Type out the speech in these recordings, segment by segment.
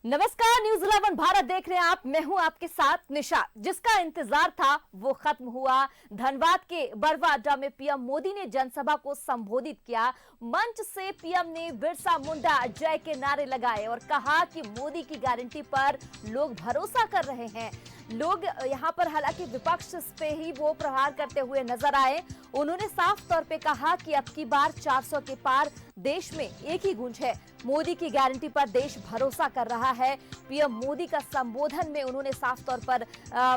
नमस्कार, न्यूज़ 11 भारत देख रहे हैं आप। मैं हूं आपके साथ निशा। जिसका इंतजार था वो खत्म हुआ। धनबाद के बरवा अड्डा में पीएम मोदी ने जनसभा को संबोधित किया। मंच से पीएम ने बिरसा मुंडा जय के नारे लगाए और कहा कि मोदी की गारंटी पर लोग भरोसा कर रहे हैं। लोग यहां पर हालांकि विपक्ष पे ही वो प्रहार करते हुए नजर आए। उन्होंने साफ तौर पे कहा कि अब की बार 400 के पार देश में एक ही गूंज है। मोदी की गारंटी पर देश भरोसा कर रहा है। पीएम मोदी का संबोधन में उन्होंने साफ तौर पर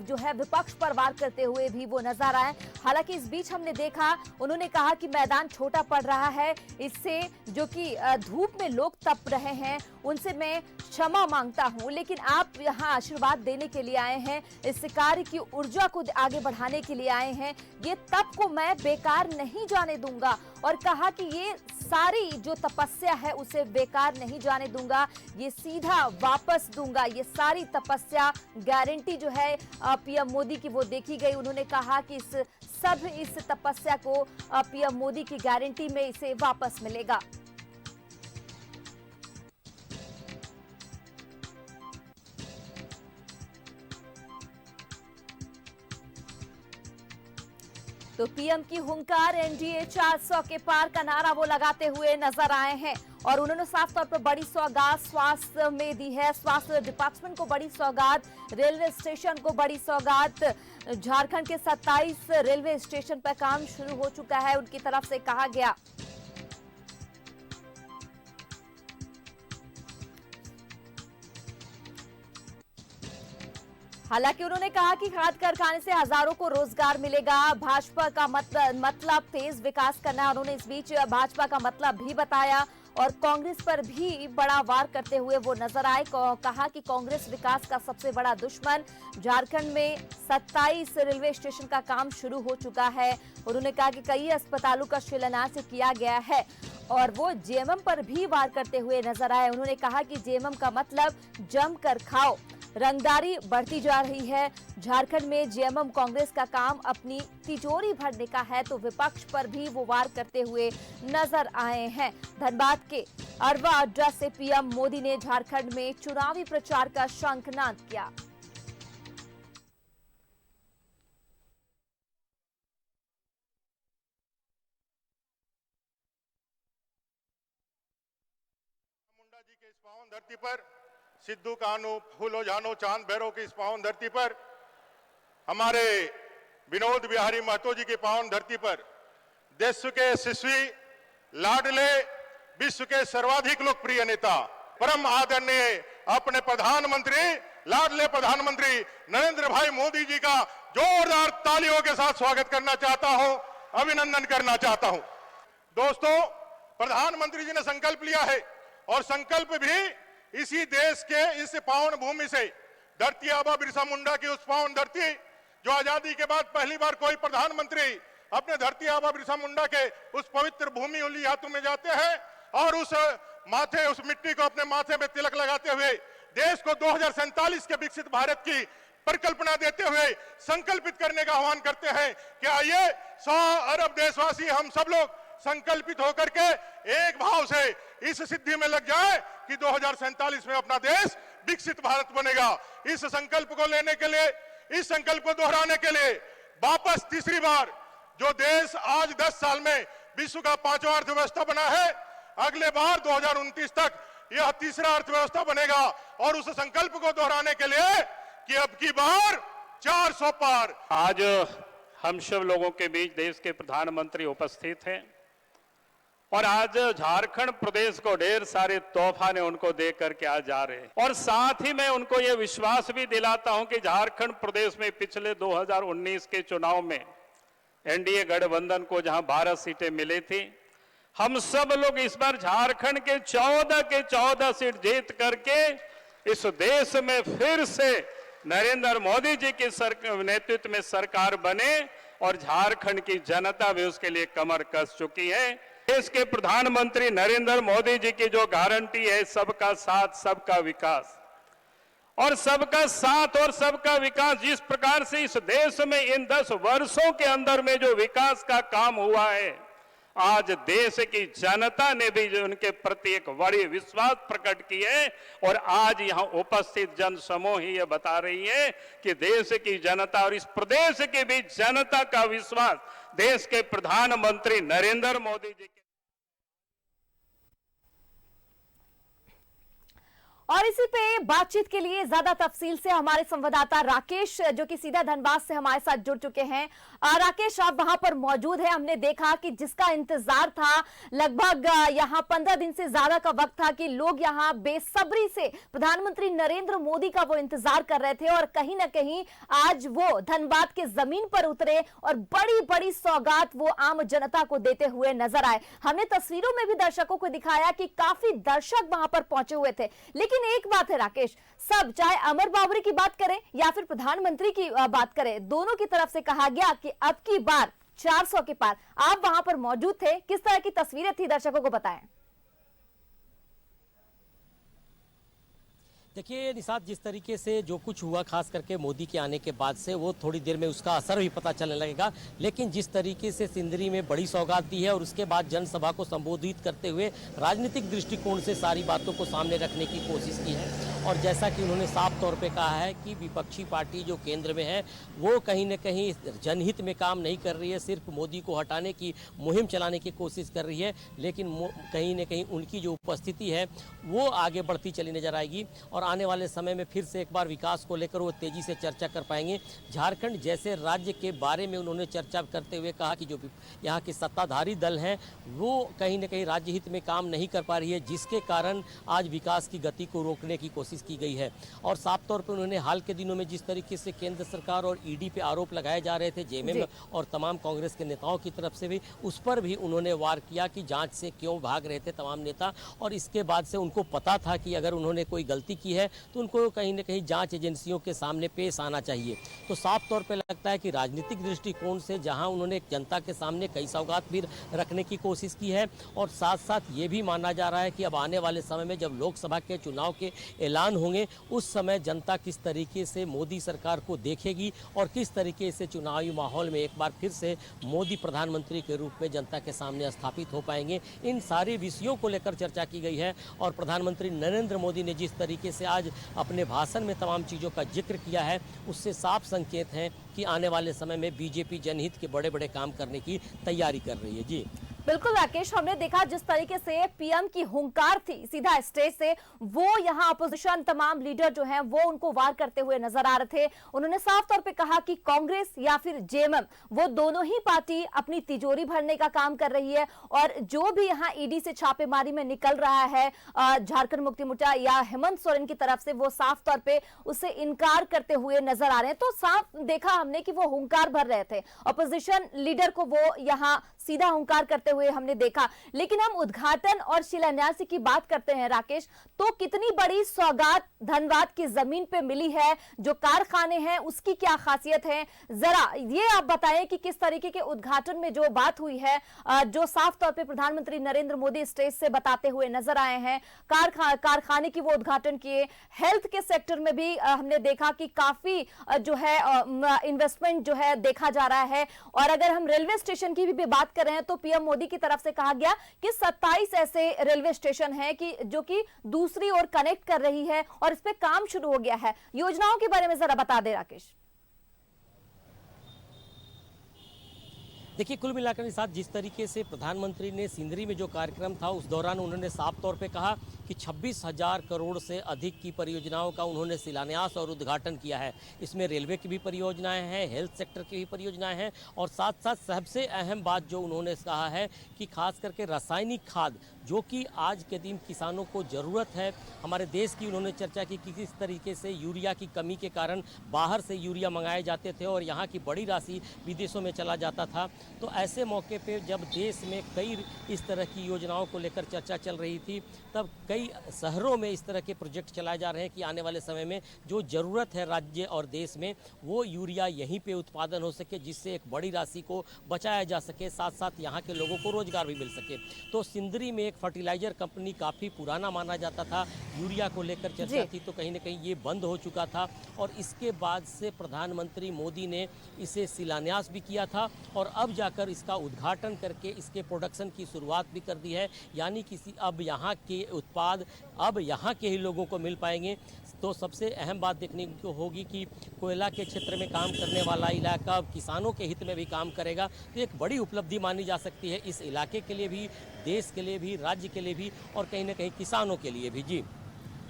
जो है विपक्ष पर वार करते हुए भी वो नजर आए। हालांकि इस बीच हमने देखा उन्होंने कहा कि मैदान छोटा पड़ रहा है, इससे जो कि धूप में लोग तप रहे हैं उनसे मैं क्षमा मांगता हूं, लेकिन आप यहां आशीर्वाद देने के लिए आए हैं, इस कार्य की ऊर्जा को आगे बढ़ाने के लिए आए हैं, ये तप को मैं बेकार नहीं जाने दूंगा। और कहा कि ये सारी जो तपस्या है उसे बेकार नहीं जाने दूंगा, ये सीधा वापस दूंगा। ये सारी तपस्या गारंटी जो है पीएम मोदी की वो देखी गई। उन्होंने कहा कि इस तपस्या को पीएम मोदी की गारंटी में इसे वापस मिलेगा। तो पीएम की हुंकार, एनडीए 400 के पार का नारा वो लगाते हुए नजर आए हैं और उन्होंने साफ तौर पर बड़ी सौगात स्वास्थ्य में दी है। स्वास्थ्य डिपार्टमेंट को बड़ी सौगात, रेलवे स्टेशन को बड़ी सौगात। झारखंड के 27 रेलवे स्टेशन पर काम शुरू हो चुका है, उनकी तरफ से कहा गया। हालांकि उन्होंने कहा कि खाद्य कारखाने से हजारों को रोजगार मिलेगा। भाजपा का मतलब तेज विकास करना है। उन्होंने इस बीच भाजपा का मतलब भी बताया और कांग्रेस पर भी बड़ा वार करते हुए वो नजर आए। कहा कि कांग्रेस विकास का सबसे बड़ा दुश्मन। झारखंड में 27 रेलवे स्टेशन का काम शुरू हो चुका है। उन्होंने कहा कि कई अस्पतालों का शिलान्यास किया गया है और वो जेएमएम पर भी वार करते हुए नजर आए। उन्होंने कहा कि जेएमएम का मतलब जमकर खाओ। रंगदारी बढ़ती जा रही है। झारखंड में जेएमएम कांग्रेस का काम अपनी तिजोरी भरने का है, तो विपक्ष पर भी वो वार करते हुए नजर आए हैं। धनबाद के अरवा अड्डा से पीएम मोदी ने झारखंड में चुनावी प्रचार का शंखनाद किया। मुंडा जी के इस पावन धरती पर, सिद्धू कान्हू फूलो जानो चांद भैरव की इस पावन धरती पर, हमारे विनोद बिहारी महतो जी की पावन धरती पर, देश के यशस्वी लाडले विश्व के सर्वाधिक लोकप्रिय नेता परम आदरणीय अपने प्रधानमंत्री लाडले प्रधानमंत्री नरेंद्र भाई मोदी जी का जोरदार तालियों के साथ स्वागत करना चाहता हूं, अभिनंदन करना चाहता हूं। दोस्तों, प्रधानमंत्री जी ने संकल्प लिया है और संकल्प भी इसी देश के इस पावन भूमि से, धरती आबा बिरसा मुंडा की उस पावन धरती जो आजादी के बाद पहली बार कोई प्रधानमंत्री अपने धरती आबा बिरसा मुंडा के उस पवित्र भूमि उली हाथों में जाते हैं और उस मिट्टी को अपने माथे में तिलक लगाते हुए देश को 2047 के विकसित भारत की परिकल्पना देते हुए संकल्पित करने का आह्वान करते हैं कि आइए 100 अरब देशवासी हम सब लोग संकल्पित होकर के एक भाव से इस सिद्धि में लग जाए कि 2047 में अपना देश विकसित भारत बनेगा। इस संकल्प को लेने के लिए, इस संकल्प को दोहराने के लिए वापस तीसरी बार जो देश आज 10 साल में विश्व का 5वां अर्थव्यवस्था बना है, अगले बार 2029 तक यह तीसरा अर्थव्यवस्था बनेगा। और उस संकल्प को दोहराने के लिए कि अब की बार 400 पार। आज हम सब लोगों के बीच देश के प्रधानमंत्री उपस्थित हैं और आज झारखंड प्रदेश को ढेर सारे तोहफा ने उनको दे करके आज जा रहे हैं। और साथ ही मैं उनको ये विश्वास भी दिलाता हूं कि झारखंड प्रदेश में पिछले 2019 के चुनाव में एनडीए गठबंधन को जहां 12 सीटें मिली थी, हम सब लोग इस बार झारखंड के 14 सीट जीत करके इस देश में फिर से नरेंद्र मोदी जी के नेतृत्व में सरकार बने और झारखंड की जनता भी उसके लिए कमर कस चुकी है। देश के प्रधानमंत्री नरेंद्र मोदी जी की जो गारंटी है सबका साथ सबका विकास, और सबका साथ और सबका विकास जिस प्रकार से इस देश में इन 10 वर्षों के अंदर में जो विकास का काम हुआ है, आज देश की जनता ने भी जो उनके प्रति एक बड़ी विश्वास प्रकट की है और आज यहाँ उपस्थित जन समूह ही ये बता रही है कि देश की जनता और इस प्रदेश की भी जनता का विश्वास देश के प्रधानमंत्री नरेंद्र मोदी जी के। और इसी पे बातचीत के लिए ज्यादा तफसील से हमारे संवाददाता राकेश जो कि सीधा धनबाद से हमारे साथ जुड़ चुके हैं। राकेश, आप वहां पर मौजूद हैं। हमने देखा कि जिसका इंतजार था लगभग यहाँ 15 दिन से ज्यादा का वक्त था कि लोग यहाँ बेसब्री से प्रधानमंत्री नरेंद्र मोदी का वो इंतजार कर रहे थे और कहीं ना कहीं आज वो धनबाद के जमीन पर उतरे और बड़ी बड़ी सौगात वो आम जनता को देते हुए नजर आए। हमने तस्वीरों में भी दर्शकों को दिखाया कि काफी दर्शक वहां पर पहुंचे हुए थे। लेकिन एक बात है राकेश, सब चाहे अमर बावरी की बात करें या फिर प्रधानमंत्री की बात करें, दोनों की तरफ से कहा गया कि अब की बार 400 के पार। आप वहां पर मौजूद थे, किस तरह की तस्वीरें थी दर्शकों को बताएं। देखिए निशात, जिस तरीके से जो कुछ हुआ खास करके मोदी के आने के बाद से वो थोड़ी देर में उसका असर भी पता चलने लगेगा। लेकिन जिस तरीके से सिंदरी में बड़ी सौगात दी है और उसके बाद जनसभा को संबोधित करते हुए राजनीतिक दृष्टिकोण से सारी बातों को सामने रखने की कोशिश की है और जैसा कि उन्होंने साफ तौर पे कहा है कि विपक्षी पार्टी जो केंद्र में है वो कहीं न कहीं जनहित में काम नहीं कर रही है, सिर्फ मोदी को हटाने की मुहिम चलाने की कोशिश कर रही है। लेकिन कहीं न कहीं उनकी जो उपस्थिति है वो आगे बढ़ती चली नजर आएगी और आने वाले समय में फिर से एक बार विकास को लेकर वो तेजी से चर्चा कर पाएंगे। झारखंड जैसे राज्य के बारे में उन्होंने चर्चा करते हुए कहा कि जो यहाँ के सत्ताधारी दल हैं वो कहीं न कहीं राज्य हित में काम नहीं कर पा रही है, जिसके कारण आज विकास की गति को रोकने की कोशिश की गई है। और साफ तौर पर उन्होंने हाल के दिनों में जिस तरीके से केंद्र सरकार और ईडी पे आरोप लगाए जा रहे थे जेएमएम और तमाम कांग्रेस के नेताओं की तरफ से भी, उस पर भी उन्होंने वार किया कि जांच से क्यों भाग रहे थे तमाम नेता। और इसके बाद से उनको पता था कि अगर उन्होंने कोई गलती की है तो उनको कहीं न कहीं जांच एजेंसियों के सामने पेश आना चाहिए। तो साफ तौर पे लगता है कि राजनीतिक दृष्टिकोण से जहां उन्होंने जनता के सामने कई सौगात भी रखने की कोशिश की है और साथ साथ ये भी माना जा रहा है कि अब आने वाले समय में जब लोकसभा के चुनाव के ऐलान होंगे उस समय जनता किस तरीके से मोदी सरकार को देखेगी और किस तरीके से चुनावी माहौल में एक बार फिर से मोदी प्रधानमंत्री के रूप में जनता के सामने स्थापित हो पाएंगे। इन सारे विषयों को लेकर चर्चा की गई है और प्रधानमंत्री नरेंद्र मोदी ने जिस तरीके से आज अपने भाषण में तमाम चीज़ों का जिक्र किया है उससे साफ संकेत है कि आने वाले समय में बीजेपी जनहित के बड़े बड़े काम करने की तैयारी कर रही है। जी बिल्कुल राकेश, हमने देखा जिस तरीके से पीएम की हुंकार थी सीधा स्टेज से, वो यहाँ अपोजिशन तमाम लीडर जो हैं वो उनको वार करते हुए नजर आ रहे थे। उन्होंने साफ तौर पे कहा कि कांग्रेस या फिर जेएमएम वो दोनों ही पार्टी अपनी तिजोरी भरने का काम कर रही है और जो भी यहाँ ईडी से छापेमारी में निकल रहा है झारखंड मुक्ति मोर्चा या हेमंत सोरेन की तरफ से, वो साफ तौर पे उससे इनकार करते हुए नजर आ रहे हैं। तो साफ देखा हमने कि वो हुंकार भर रहे थे, अपोजिशन लीडर को वो यहाँ सीधा हुंकार करते हुए हमने देखा। लेकिन हम उद्घाटन और शिलान्यास की बात करते हैं राकेश, तो कितनी बड़ी सौगात धनबाद की जमीन पे मिली है, जो कारखाने हैं उसकी क्या खासियत है, जरा ये आप बताएं कि किस तरीके के उद्घाटन में जो बात हुई है, जो साफ तौर पे प्रधानमंत्री नरेंद्र मोदी स्टेज से बताते हुए नजर आए हैं। कारखाने की वो उद्घाटन किए, हेल्थ के सेक्टर में भी हमने देखा कि काफी जो है इन्वेस्टमेंट जो है देखा जा रहा है। और अगर हम रेलवे स्टेशन की भी बात कर रहे हैं तो पीएम मोदी की तरफ से कहा गया कि 27 ऐसे रेलवे स्टेशन हैं कि जो कि दूसरी ओर कनेक्ट कर रही है और इस पे काम शुरू हो गया है। योजनाओं के बारे में जरा बता दे राकेश। देखिए कुल मिलाकर के साथ जिस तरीके से प्रधानमंत्री ने सिंदरी में जो कार्यक्रम था उस दौरान उन्होंने साफ तौर पे कहा कि 26,000 करोड़ से अधिक की परियोजनाओं का उन्होंने शिलान्यास और उद्घाटन किया है। इसमें रेलवे की भी परियोजनाएं हैं, हेल्थ सेक्टर की भी परियोजनाएं हैं और साथ साथ सबसे अहम बात जो उन्होंने कहा है कि खास करके रासायनिक खाद जो कि आज के दिन किसानों को ज़रूरत है। हमारे देश की उन्होंने चर्चा की कि किस तरीके से यूरिया की कमी के कारण बाहर से यूरिया मंगाए जाते थे और यहाँ की बड़ी राशि विदेशों में चला जाता था। तो ऐसे मौके पे जब देश में कई इस तरह की योजनाओं को लेकर चर्चा चल रही थी तब कई शहरों में इस तरह के प्रोजेक्ट चलाए जा रहे हैं कि आने वाले समय में जो ज़रूरत है राज्य और देश में वो यूरिया यहीं पे उत्पादन हो सके, जिससे एक बड़ी राशि को बचाया जा सके, साथ साथ यहाँ के लोगों को रोजगार भी मिल सके। तो सिंदरी में एक फर्टिलाइजर कंपनी काफ़ी पुराना माना जाता था, यूरिया को लेकर चर्चा थी, तो कहीं ना कहीं ये बंद हो चुका था और इसके बाद से प्रधानमंत्री मोदी ने इसे शिलान्यास भी किया था और अब जाकर इसका उद्घाटन करके इसके प्रोडक्शन की शुरुआत भी कर दी है। यानी किसी अब यहाँ के उत्पाद अब यहाँ के ही लोगों को मिल पाएंगे। तो सबसे अहम बात देखने को होगी कि कोयला के क्षेत्र में काम करने वाला इलाका अब किसानों के हित में भी काम करेगा, तो एक बड़ी उपलब्धि मानी जा सकती है इस इलाके के लिए भी, देश के लिए भी, राज्य के लिए भी और कहीं ना कहीं किसानों के लिए भी। जी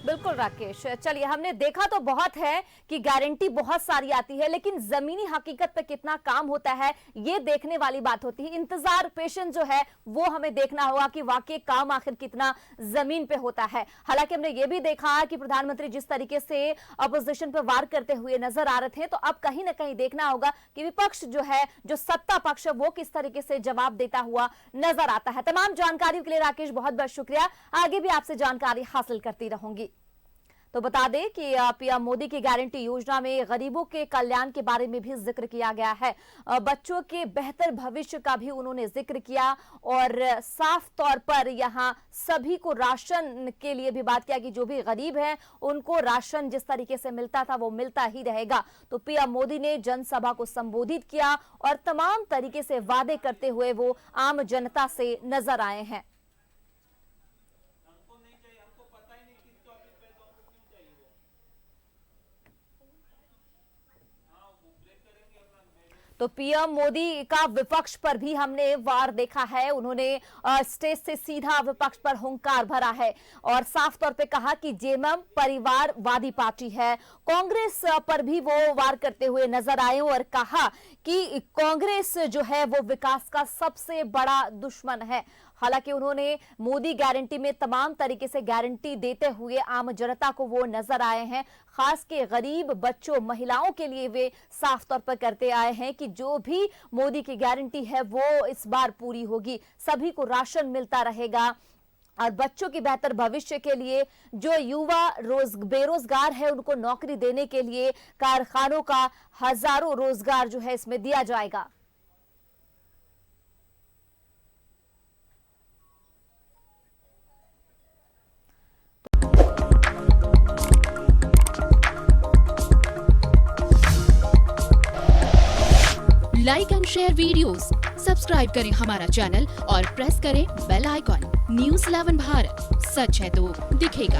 बिल्कुल राकेश, चलिए हमने देखा तो बहुत है कि गारंटी बहुत सारी आती है, लेकिन जमीनी हकीकत पे कितना काम होता है ये देखने वाली बात होती है। इंतजार, पेशेंस जो है वो हमें देखना होगा कि वाकई काम आखिर कितना जमीन पे होता है। हालांकि हमने ये भी देखा कि प्रधानमंत्री जिस तरीके से अपोजिशन पर वार करते हुए नजर आ रहे थे, तो अब कहीं ना कहीं देखना होगा कि विपक्ष जो है, जो सत्ता पक्ष है, वो किस तरीके से जवाब देता हुआ नजर आता है। तमाम जानकारियों के लिए राकेश बहुत बहुत शुक्रिया, आगे भी आपसे जानकारी हासिल करती रहूंगी। तो बता दें कि पीएम मोदी की गारंटी योजना में गरीबों के कल्याण के बारे में भी जिक्र किया गया है, बच्चों के बेहतर भविष्य का भी उन्होंने जिक्र किया और साफ तौर पर यहां सभी को राशन के लिए भी बात किया कि जो भी गरीब हैं उनको राशन जिस तरीके से मिलता था वो मिलता ही रहेगा। तो पीएम मोदी ने जनसभा को संबोधित किया और तमाम तरीके से वादे करते हुए वो आम जनता से नजर आए हैं। तो पीएम मोदी का विपक्ष पर भी हमने वार देखा है। उन्होंने स्टेज से सीधा विपक्ष पर हुंकार भरा है और साफ तौर पे कहा कि जेएमएम परिवारवादी पार्टी है। कांग्रेस पर भी वो वार करते हुए नजर आए और कहा कि कांग्रेस जो है वो विकास का सबसे बड़ा दुश्मन है। हालांकि उन्होंने मोदी गारंटी में तमाम तरीके से गारंटी देते हुए आम जनता को वो नजर आए हैं, खास के गरीब बच्चों, महिलाओं के लिए वे साफ तौर पर करते आए हैं कि जो भी मोदी की गारंटी है वो इस बार पूरी होगी, सभी को राशन मिलता रहेगा और बच्चों की बेहतर भविष्य के लिए जो युवा बेरोजगार है उनको नौकरी देने के लिए कारखानों का हजारों रोजगार जो है इसमें दिया जाएगा। Like and share videos, subscribe करें हमारा चैनल और प्रेस करें बेल आइकॉन। न्यूज़ 11 भारत, सच है तो दिखेगा।